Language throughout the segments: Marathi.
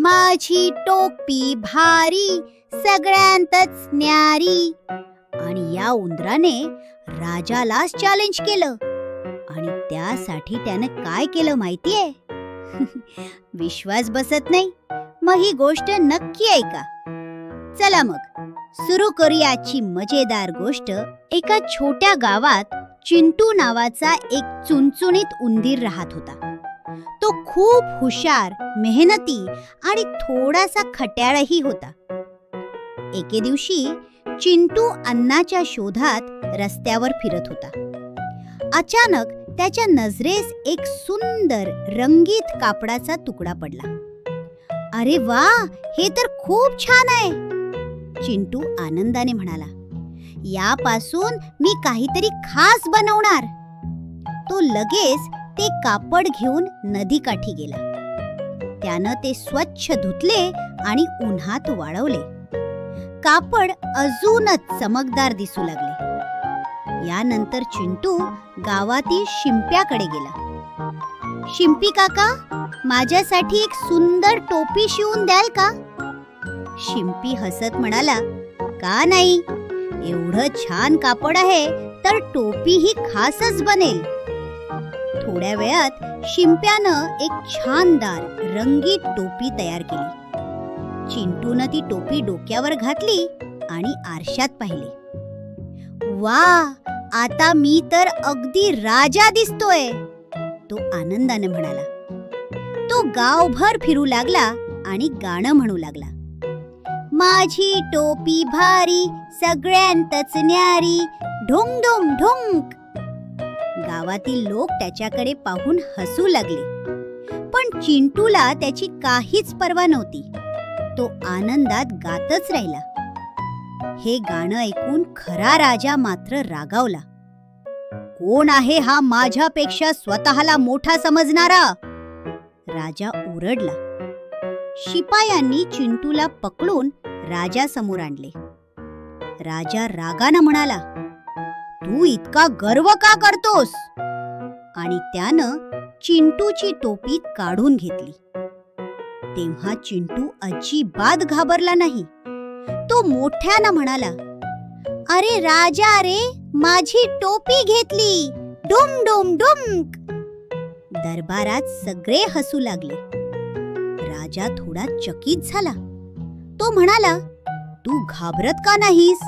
माझी टोपी भारी सगळ्यांतच न्यारी. आणि या उंदराने राजालाच चॅलेंज केलं. आणि त्यासाठी त्याने काय केलं माहितीये? विश्वास बसत नाही? मग ही गोष्ट नक्की ऐका. चला मग सुरू करूया आजची मजेदार गोष्ट. एका छोट्या गावात चिंटू नावाचा एक चुणचुणीत उंदीर राहत होता. तो खूप हुशार, मेहनती आणि थोडासा खट्याळही होता. एके दिवशी चिंटू अन्नाच्या शोधात रस्त्यावर फिरत होता. अचानक त्याच्या नजरेस एक सुंदर रंगीत कापडाचा तुकडा पडला. अरे वा, हे तर खूप छान आहे, चिंटू आनंदाने म्हणाला. यापासून मी काहीतरी खास बनवणार. तो लगेच ते कापड घेऊन नदीकाठी गेला. त्यानं ते स्वच्छ धुतले आणि उन्हात वाळवले. कापड अजूनच चमकदार दिसू लागले. यानंतर चिंटू गावातील शिंप्याकडे गेला. शिंपी काका, माझ्यासाठी एक सुंदर टोपी शिवून द्याल का? शिंपी हसत म्हणाला, का नाही, एवढं छान कापड आहे तर टोपी ही खासच बनेल. थोड्या वेळात शिंप्यानं एक छानदार रंगीत टोपी तयार केली. चिंटूनं ती टोपी डोक्यावर घातली आणि आरशात पाहिले. वा, आता मी तर अगदी राजा दिसतोय, तो आनंदाने म्हणाला. तो गावभर फिरू लागला आणि गाणं म्हणू लागला. माझी टोपी भारी सगळ्यांतच न्यारी, ढोंग ढोंग ढोंग. गावातील लोक त्याच्याकडे पाहून हसू लागले. पण चिंटूला त्याची काहीच पर्वा नव्हती. तो आनंदात गातच राहिला. हे गाणं ऐकून खरा राजा मात्र रागावला. कोण आहे हा माझ्यापेक्षा स्वतःला मोठा समजणारा? राजा ओरडला. शिपायांनी चिंटूला पकडून राजासमोर आणले. राजा रागानं म्हणाला, तू इतका गर्व का करतोस? आणि त्यानं चिंटूची टोपी काढून घेतली. तेव्हा चिंटू अजिबात घाबरला नाही. तो मोठ्यानं म्हणाला, अरे राजा रे, माझी टोपी घेतली, डुम डुम डुम. दरबारात सगळे हसू लागले. राजा थोडा चकित झाला. तो म्हणाला, तू घाबरत का नाहीस?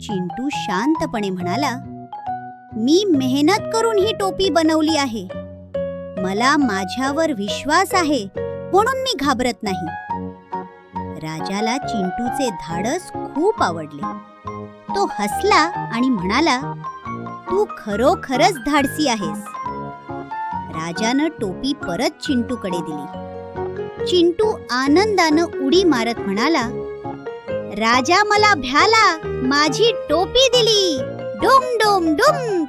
चिंटू शांतपणे म्हणाला, मी मेहनत करून ही टोपी बनवली आहे. मला माझ्यावर विश्वास आहे म्हणून मी घाबरत नाही. राजाला चिंटूचे धाडस खूप आवडले. तो हसला आणि म्हणाला, तू खरोखरच धाडसी आहेस. राजानं टोपी परत चिंटूकडे दिली. चिंटू आनंदानं उडी मारत म्हणाला, राजा मला भ्याला, माझी टोपी दिली, डुम डुम डुम.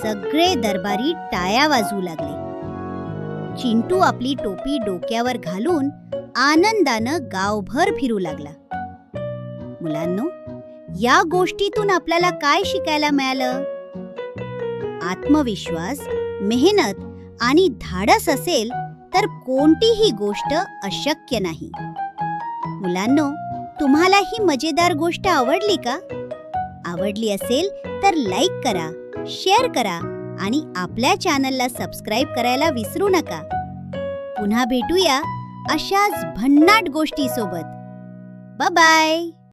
सगळे दरबारी टाळ्या वाजवू लागले. चिंटू आपली टोपी डोक्यावर घालून आनंदानं गावभर फिरू लागला. मुलांनो, या गोष्टीतून आपल्याला काय शिकायला मिळालं? आत्मविश्वास, मेहनत आणि धाडस असेल तर कोणतीही गोष्ट अशक्य नाही. मुलांनो, तुम्हाला ही मजेदार गोष्ट आवडली का? आवडली असेल तर लाईक करा, शेअर करा आणि आपल्या चॅनलला सबस्क्राईब करायला विसरू नका. पुन्हा भेटूया अशाच भन्नाट गोष्टीसोबत. Bye bye.